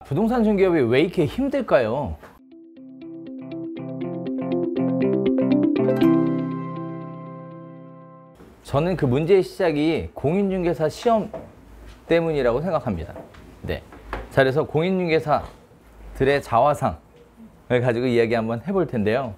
부동산 중개업이 왜 이렇게 힘들까요? 저는 그 문제의 시작이 공인중개사 시험 때문이라고 생각합니다. 네. 자, 그래서 공인중개사들의 자화상을 가지고 이야기 한번 해볼 텐데요.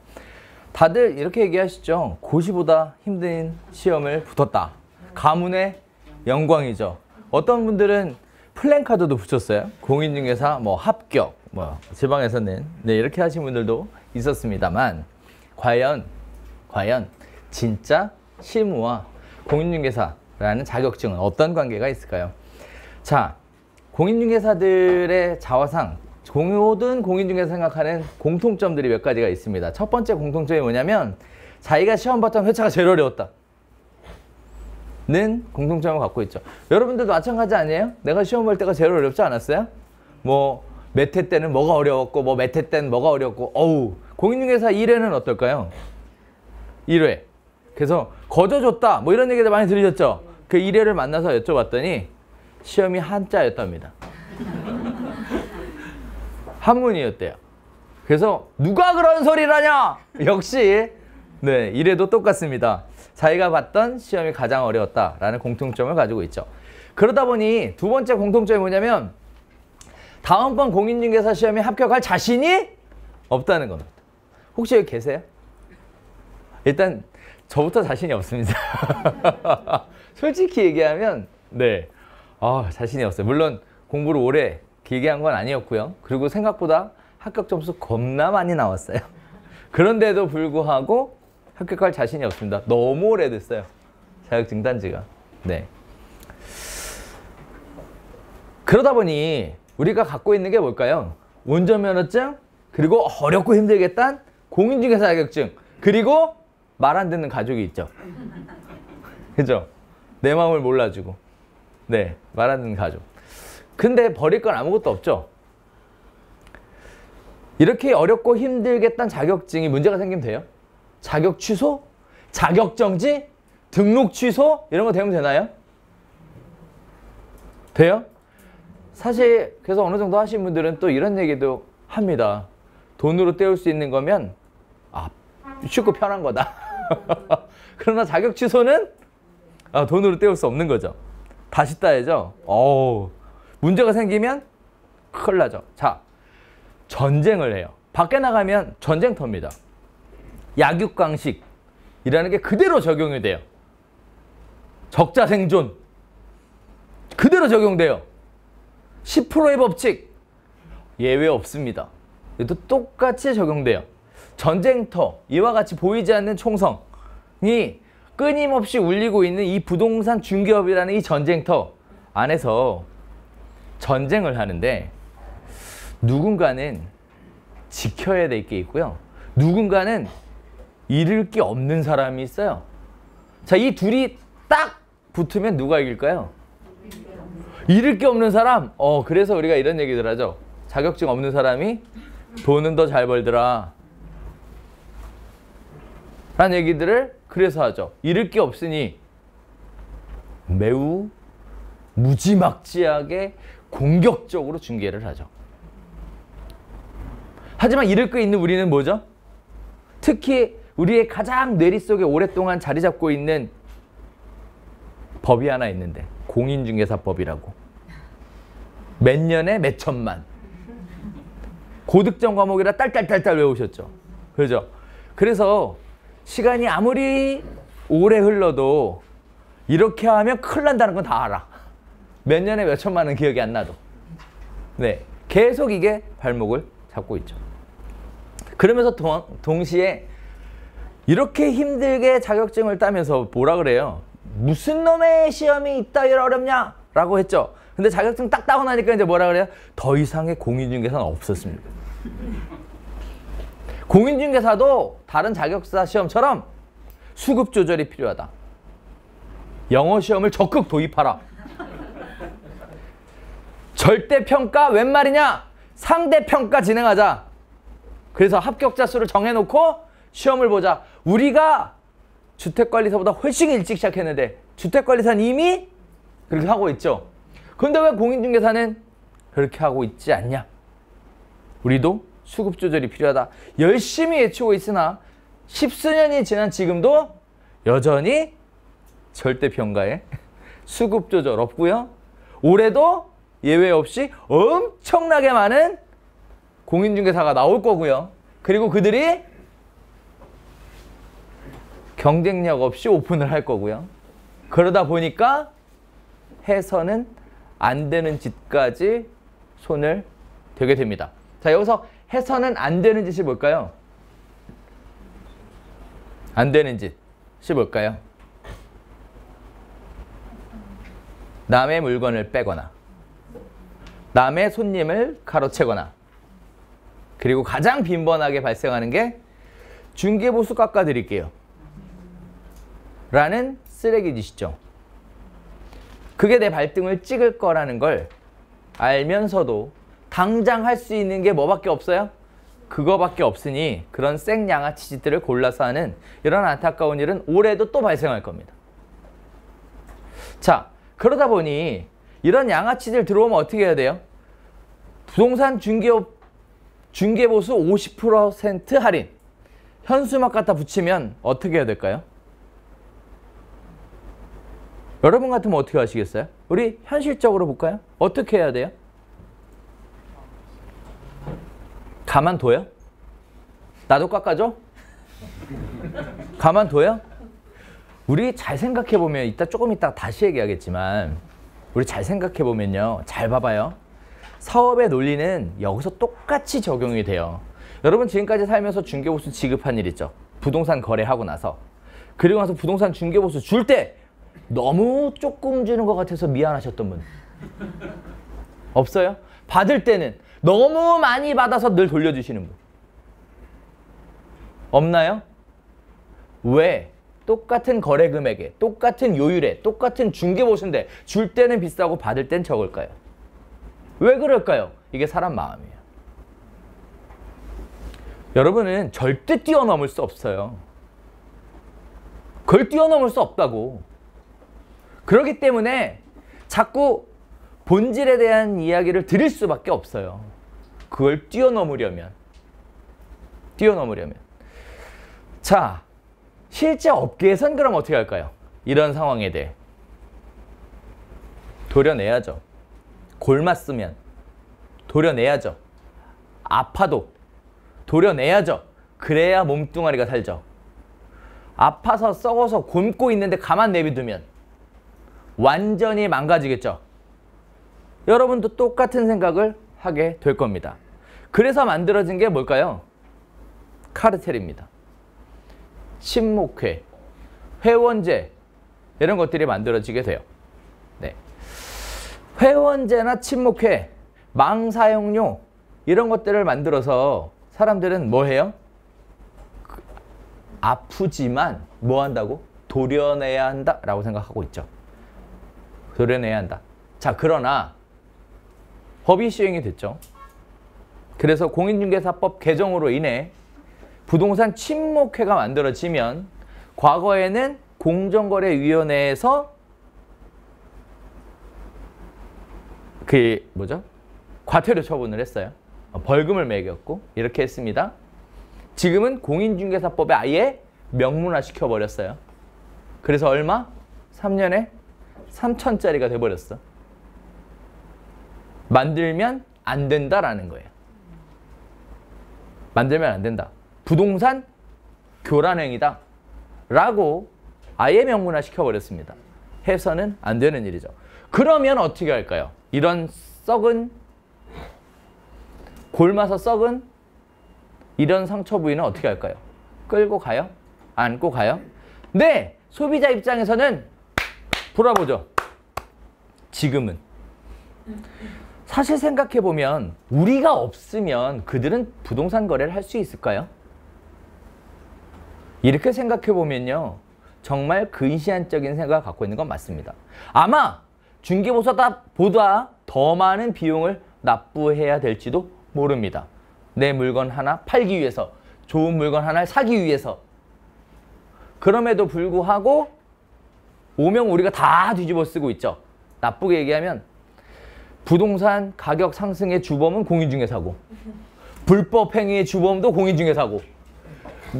다들 이렇게 얘기하시죠. 고시보다 힘든 시험을 붙었다. 가문의 영광이죠. 어떤 분들은 플랜카드도 붙였어요. 공인중개사 뭐 합격, 뭐 지방에서는 네, 이렇게 하신 분들도 있었습니다만 과연 진짜 실무와 공인중개사라는 자격증은 어떤 관계가 있을까요? 자, 공인중개사들의 자화상, 모든 공인중개사 생각하는 공통점들이 몇 가지가 있습니다. 첫 번째 공통점이 뭐냐면 자기가 시험 봤던 회차가 제일 어려웠다 는 공통점을 갖고 있죠. 여러분들도 마찬가지 아니에요? 내가 시험 볼 때가 제일 어렵지 않았어요? 뭐 몇 회 때는 뭐가 어려웠고 뭐 몇 회 때는 뭐가 어렵고 어우, 공인중개사 1회는 어떨까요? 1회. 그래서 거저줬다 뭐 이런 얘기들 많이 들으셨죠? 그 1회를 만나서 여쭤봤더니 시험이 한자였답니다. 한문이었대요. 그래서 누가 그런 소리를 하냐? 역시 네, 1회도 똑같습니다. 자기가 봤던 시험이 가장 어려웠다라는 공통점을 가지고 있죠. 그러다 보니 두 번째 공통점이 뭐냐면 다음번 공인중개사 시험에 합격할 자신이 없다는 겁니다. 혹시 여기 계세요? 일단 저부터 자신이 없습니다. 솔직히 얘기하면 네, 자신이 없어요. 물론 공부를 오래 길게 한 건 아니었고요. 그리고 생각보다 합격 점수 겁나 많이 나왔어요. 그런데도 불구하고 합격할 자신이 없습니다. 너무 오래됐어요. 자격증 딴지가. 네. 그러다 보니 우리가 갖고 있는 게 뭘까요? 운전면허증, 그리고 어렵고 힘들겠단 공인중개사 자격증, 그리고 말 안 듣는 가족이 있죠. 그죠? 내 마음을 몰라주고. 네, 말 안 듣는 가족. 근데 버릴 건 아무것도 없죠. 이렇게 어렵고 힘들겠단 자격증이 문제가 생기면 돼요? 자격 취소? 자격 정지? 등록 취소? 이런 거 되면 되나요? 돼요? 사실 그래서 어느 정도 하신 분들은 또 이런 얘기도 합니다. 돈으로 때울 수 있는 거면 쉽고 편한 거다. 그러나 자격 취소는 돈으로 때울 수 없는 거죠. 다시 따야죠. 문제가 생기면 큰일 나죠. 자, 전쟁을 해요. 밖에 나가면 전쟁터입니다. 약육강식이라는 게 그대로 적용이 돼요. 적자생존 그대로 적용돼요. 10%의 법칙 예외 없습니다. 이것도 똑같이 적용돼요. 전쟁터, 이와 같이 보이지 않는 총성이 끊임없이 울리고 있는 이 부동산 중개업이라는 이 전쟁터 안에서 전쟁을 하는데 누군가는 지켜야 될 게 있고요. 누군가는 잃을 게 없는 사람이 있어요. 자, 이 둘이 딱 붙으면 누가 이길까요? 잃을 게 없는 사람. 그래서 우리가 이런 얘기들 하죠. 자격증 없는 사람이 돈은 더 잘 벌더라 라는 얘기들을 그래서 하죠. 잃을 게 없으니 매우 무지막지하게 공격적으로 중개를 하죠. 하지만 잃을 게 있는 우리는 뭐죠? 특히 우리의 가장 뇌리 속에 오랫동안 자리 잡고 있는 법이 하나 있는데 공인중개사법이라고. 몇 년에 몇 천만. 고득점 과목이라 딸딸딸딸 외우셨죠. 그죠? 그래서 시간이 아무리 오래 흘러도 이렇게 하면 큰일 난다는 건 다 알아. 몇 년에 몇 천만은 기억이 안 나도. 네, 계속 이게 발목을 잡고 있죠. 그러면서 동시에 이렇게 힘들게 자격증을 따면서 뭐라 그래요? 무슨 놈의 시험이 이따위로 어렵냐? 라고 했죠. 근데 자격증 딱 따고 나니까 이제 뭐라 그래요? 더 이상의 공인중개사는 없었습니다. 공인중개사도 다른 자격사 시험처럼 수급 조절이 필요하다. 영어 시험을 적극 도입하라. 절대평가 웬 말이냐? 상대평가 진행하자. 그래서 합격자 수를 정해놓고 시험을 보자. 우리가 주택관리사보다 훨씬 일찍 시작했는데 주택관리사는 이미 그렇게 하고 있죠. 그런데 왜 공인중개사는 그렇게 하고 있지 않냐? 우리도 수급 조절이 필요하다. 열심히 외치고 있으나 십수년이 지난 지금도 여전히 절대 평가에 수급 조절 없고요. 올해도 예외 없이 엄청나게 많은 공인중개사가 나올 거고요. 그리고 그들이 경쟁력 없이 오픈을 할 거고요. 그러다 보니까 해서는 안 되는 짓까지 손을 대게 됩니다. 자, 여기서 해서는 안 되는 짓이 뭘까요? 안 되는 짓이 뭘까요? 남의 물건을 빼거나 남의 손님을 가로채거나 그리고 가장 빈번하게 발생하는 게 중개보수 깎아드릴게요 라는 쓰레기 짓이죠. 그게 내 발등을 찍을 거라는 걸 알면서도 당장 할 수 있는 게 뭐밖에 없어요? 그거밖에 없으니 그런 생양아치 짓들을 골라서 하는 이런 안타까운 일은 올해도 또 발생할 겁니다. 자, 그러다 보니 이런 양아치들 들어오면 어떻게 해야 돼요? 부동산 중개보수 50% 할인 현수막 갖다 붙이면 어떻게 해야 될까요? 여러분 같으면 어떻게 하시겠어요? 우리 현실적으로 볼까요? 어떻게 해야 돼요? 가만둬요? 나도 깎아줘? 가만둬요? 우리 잘 생각해보면 조금 이따 다시 얘기하겠지만 우리 잘 생각해보면요. 잘 봐봐요. 사업의 논리는 여기서 똑같이 적용이 돼요. 여러분 지금까지 살면서 중개보수 지급한 일 있죠? 부동산 거래하고 나서. 그리고 나서 부동산 중개보수 줄 때 너무 조금 주는 것 같아서 미안하셨던 분 없어요? 받을 때는 너무 많이 받아서 늘 돌려주시는 분 없나요? 왜? 똑같은 거래 금액에 똑같은 요율에 똑같은 중개보수인데 줄 때는 비싸고 받을 땐 적을까요? 왜 그럴까요? 이게 사람 마음이에요. 여러분은 절대 뛰어넘을 수 없어요. 그걸 뛰어넘을 수 없다고. 그렇기 때문에 자꾸 본질에 대한 이야기를 드릴 수밖에 없어요. 그걸 뛰어넘으려면. 자, 실제 업계에선 그럼 어떻게 할까요? 이런 상황에 대해. 도려내야죠. 골맞으면 도려내야죠. 아파도 도려내야죠. 그래야 몸뚱아리가 살죠. 아파서 썩어서 곪고 있는데 가만 내비두면 완전히 망가지겠죠. 여러분도 똑같은 생각을 하게 될 겁니다. 그래서 만들어진 게 뭘까요? 카르텔입니다. 친목회, 회원제 이런 것들이 만들어지게 돼요. 네. 회원제나 친목회, 망사용료 이런 것들을 만들어서 사람들은 뭐 해요? 아프지만 뭐 한다고? 도려내야 한다라고 생각하고 있죠. 도려내야 한다. 자, 그러나 법이 시행이 됐죠. 그래서 공인중개사법 개정으로 인해 부동산 친목회가 만들어지면 과거에는 공정거래위원회에서 과태료 처분을 했어요. 벌금을 매겼고 이렇게 했습니다. 지금은 공인중개사법에 아예 명문화 시켜버렸어요. 그래서 얼마? 3년에 3천짜리가 돼버렸어. 만들면 안 된다라는 거예요. 만들면 안 된다. 부동산 교란행위다 라고 아예 명문화 시켜버렸습니다. 해서는 안 되는 일이죠. 그러면 어떻게 할까요? 이런 썩은 골마서 썩은 이런 상처 부위는 어떻게 할까요? 끌고 가요? 안고 가요? 네! 소비자 입장에서는 돌아보죠. 지금은. 사실 생각해보면 우리가 없으면 그들은 부동산 거래를 할 수 있을까요? 이렇게 생각해보면요. 정말 근시안적인 생각을 갖고 있는 건 맞습니다. 아마 중개보수보다 더 많은 비용을 납부해야 될지도 모릅니다. 내 물건 하나 팔기 위해서, 좋은 물건 하나를 사기 위해서. 그럼에도 불구하고 오명 우리가 다 뒤집어 쓰고 있죠. 나쁘게 얘기하면 부동산 가격 상승의 주범은 공인중개사고, 불법 행위의 주범도 공인중개사고,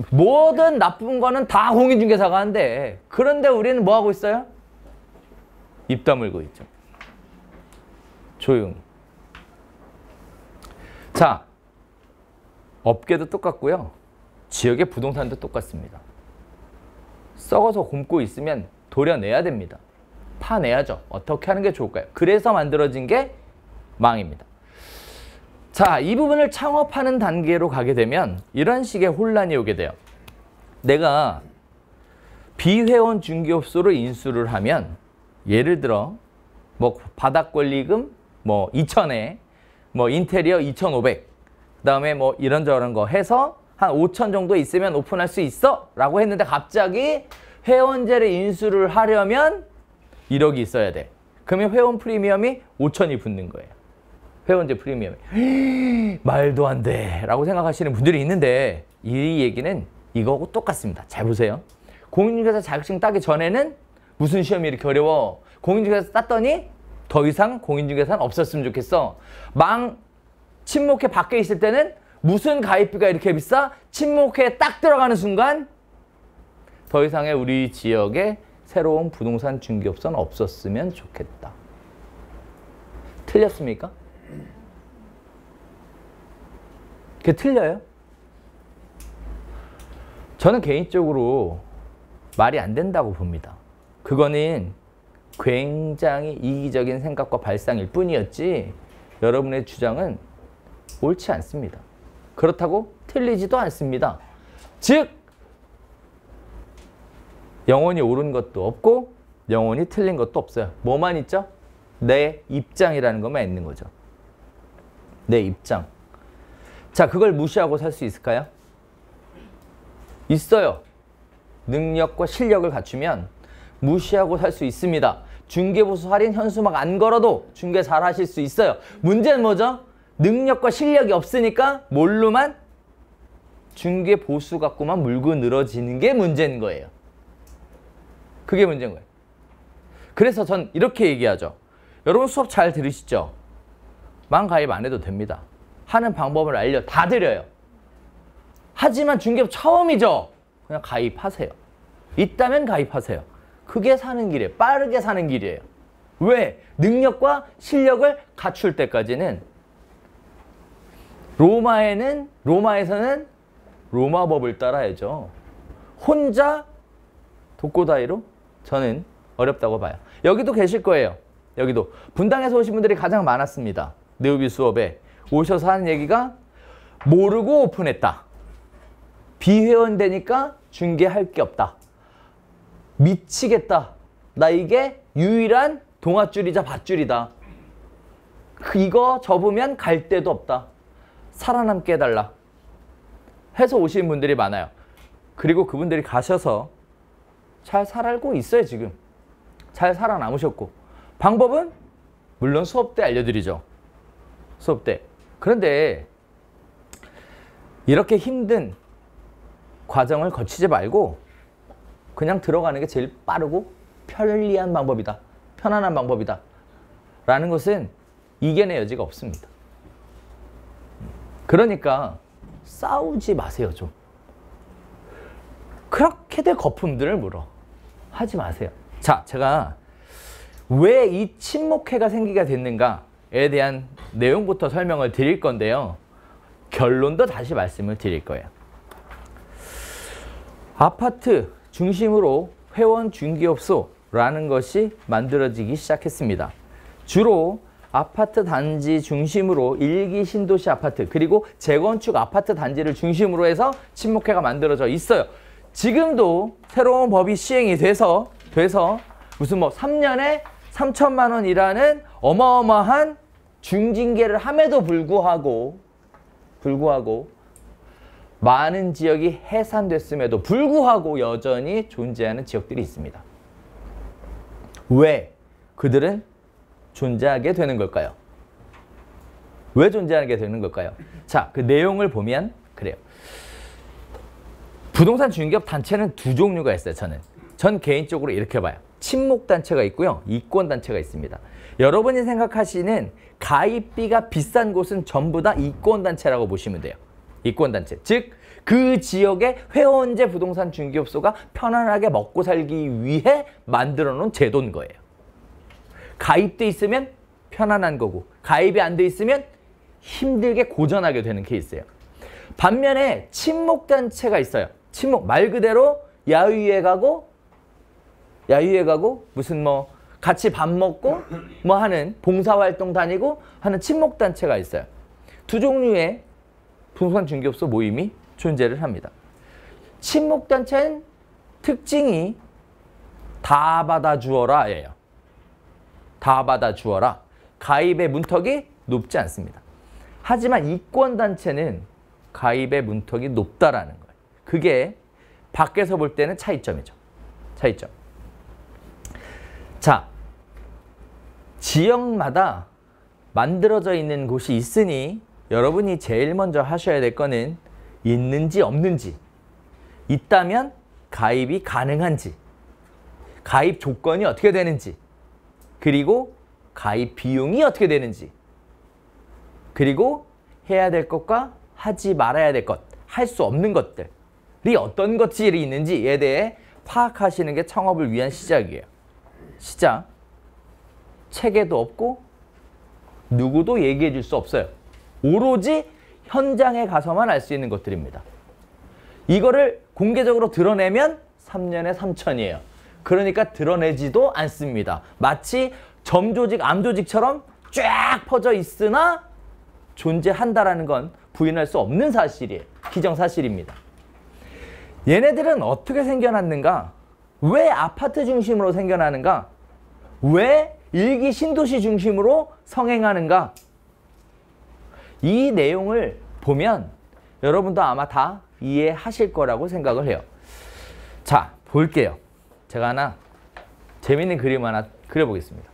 모든 나쁜 거는 다 공인중개사가 한대. 그런데 우리는 뭐 하고 있어요? 입 다물고 있죠. 조용히. 자, 업계도 똑같고요. 지역의 부동산도 똑같습니다. 썩어서 굼고 있으면 도려내야 됩니다. 파내야죠. 어떻게 하는 게 좋을까요? 그래서 만들어진 게 망입니다. 자, 이 부분을 창업하는 단계로 가게 되면 이런 식의 혼란이 오게 돼요. 내가 비회원 중개업소로 인수를 하면 예를 들어 뭐 바닥권리금 뭐 2,000에 뭐 인테리어 2,500, 그다음에 뭐 이런저런 거 해서 한 5,000 정도 있으면 오픈할 수 있어 라고 했는데 갑자기 회원제를 인수를 하려면 1억이 있어야 돼. 그러면 회원 프리미엄이 5,000이 붙는 거예요. 회원제 프리미엄이. 말도 안 돼 라고 생각하시는 분들이 있는데 이 얘기는 이거하고 똑같습니다. 잘 보세요. 공인중개사 자격증 따기 전에는 무슨 시험이 이렇게 어려워? 공인중개사 땄더니 더 이상 공인중개사는 없었으면 좋겠어. 친목회 밖에 있을 때는 무슨 가입비가 이렇게 비싸? 친목회에 딱 들어가는 순간 더 이상의 우리 지역에 새로운 부동산 중개업소는 없었으면 좋겠다. 틀렸습니까? 그게 틀려요? 저는 개인적으로 말이 안 된다고 봅니다. 그거는 굉장히 이기적인 생각과 발상일 뿐이었지 여러분의 주장은 옳지 않습니다. 그렇다고 틀리지도 않습니다. 즉 영원히 옳은 것도 없고 영원히 틀린 것도 없어요. 뭐만 있죠? 내 입장이라는 것만 있는 거죠. 내 입장. 자, 그걸 무시하고 살 수 있을까요? 있어요. 능력과 실력을 갖추면 무시하고 살 수 있습니다. 중개보수 할인 현수막 안 걸어도 중개 잘 하실 수 있어요. 문제는 뭐죠? 능력과 실력이 없으니까 뭘로만? 중개보수 갖고만 물고 늘어지는 게 문제인 거예요. 그게 문제인 거예요. 그래서 전 이렇게 얘기하죠. 여러분 수업 잘 들으시죠? 가입 안 해도 됩니다. 하는 방법을 다 드려요. 하지만 중개업 처음이죠? 그냥 가입하세요. 있다면 가입하세요. 그게 사는 길이에요. 빠르게 사는 길이에요. 왜? 능력과 실력을 갖출 때까지는 로마에서는 로마법을 따라야죠. 혼자 독고다이로 저는 어렵다고 봐요. 여기도 계실 거예요. 여기도 분당에서 오신 분들이 가장 많았습니다. 네오비 수업에 오셔서 하는 얘기가 모르고 오픈했다. 비회원 되니까 중개할 게 없다. 미치겠다. 나 이게 유일한 동아줄이자 밧줄이다. 이거 접으면 갈 데도 없다. 살아남게 해달라. 해서 오신 분들이 많아요. 그리고 그분들이 가셔서 잘 살고 있어요, 지금. 잘 살아남으셨고. 방법은 물론 수업 때 알려드리죠. 수업 때. 그런데 이렇게 힘든 과정을 거치지 말고 그냥 들어가는 게 제일 빠르고 편리한 방법이다. 편안한 방법이다. 라는 것은 이견의 여지가 없습니다. 그러니까 싸우지 마세요, 좀. 그렇게들 거품들을 물어. 하지 마세요. 자, 제가 왜 이 친목회가 생기게 됐는가에 대한 내용부터 설명을 드릴 건데요. 결론도 다시 말씀을 드릴 거예요. 아파트 중심으로 회원 중개업소라는 것이 만들어지기 시작했습니다. 주로 아파트 단지 중심으로 일기 신도시 아파트 그리고 재건축 아파트 단지를 중심으로 해서 친목회가 만들어져 있어요. 지금도 새로운 법이 시행이 돼서 무슨 뭐 3년에 3천만 원이라는 어마어마한 중징계를 함에도 불구하고 많은 지역이 해산됐음에도 불구하고 여전히 존재하는 지역들이 있습니다. 왜 그들은 존재하게 되는 걸까요? 왜 존재하게 되는 걸까요? 자, 그 내용을 보면 그래요. 부동산 중개업 단체는 두 종류가 있어요. 전 개인적으로 이렇게 봐요. 친목단체가 있고요. 이권단체가 있습니다. 여러분이 생각하시는 가입비가 비싼 곳은 전부 다 이권단체라고 보시면 돼요. 이권단체. 즉, 그 지역의 회원제 부동산 중개업소가 편안하게 먹고 살기 위해 만들어 놓은 제도인 거예요. 가입돼 있으면 편안한 거고, 가입이 안 돼 있으면 힘들게 고전하게 되는 케이스예요. 반면에 친목단체가 있어요. 친목, 말 그대로 야유회 가고 무슨 뭐 같이 밥 먹고 뭐 하는 봉사활동 다니고 하는 친목단체가 있어요. 두 종류의 부동산 중개업소 모임이 존재를 합니다. 친목단체는 특징이 다 받아주어라예요. 다 받아주어라. 가입의 문턱이 높지 않습니다. 하지만 이권단체는 가입의 문턱이 높다라는 거예요. 그게 밖에서 볼 때는 차이점이죠. 차이점. 자, 지역마다 만들어져 있는 곳이 있으니 여러분이 제일 먼저 하셔야 될 거는 있는지 없는지, 있다면 가입이 가능한지, 가입 조건이 어떻게 되는지, 그리고 가입 비용이 어떻게 되는지, 그리고 해야 될 것과 하지 말아야 될 것, 할 수 없는 것들이 어떤 것들이 있는지에 대해 파악하시는 게 창업을 위한 시작이에요. 시작. 책에도 없고 누구도 얘기해 줄 수 없어요. 오로지 현장에 가서만 알 수 있는 것들입니다. 이거를 공개적으로 드러내면 3년에 3천이에요. 그러니까 드러내지도 않습니다. 마치 점조직, 암조직처럼 쫙 퍼져 있으나 존재한다라는 건 부인할 수 없는 사실이에요. 기정사실입니다. 얘네들은 어떻게 생겨났는가? 왜 아파트 중심으로 생겨나는가? 왜 일기 신도시 중심으로 성행하는가? 이 내용을 보면 여러분도 아마 다 이해하실 거라고 생각을 해요. 자, 볼게요. 제가 하나 재밌는 그림 하나 그려보겠습니다.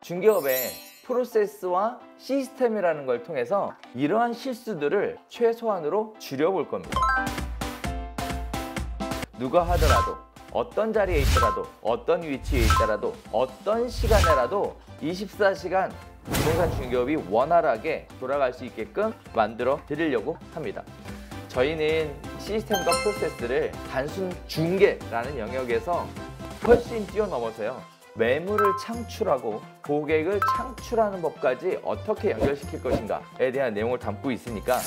중개업의 프로세스와 시스템이라는 걸 통해서 이러한 실수들을 최소한으로 줄여볼 겁니다. 누가 하더라도, 어떤 자리에 있더라도, 어떤 위치에 있더라도, 어떤 시간에라도 24시간 부동산 중개업이 원활하게 돌아갈 수 있게끔 만들어 드리려고 합니다. 저희는 시스템과 프로세스를 단순 중개라는 영역에서 훨씬 뛰어넘어서요. 매물을 창출하고 고객을 창출하는 법까지 어떻게 연결시킬 것인가에 대한 내용을 담고 있으니까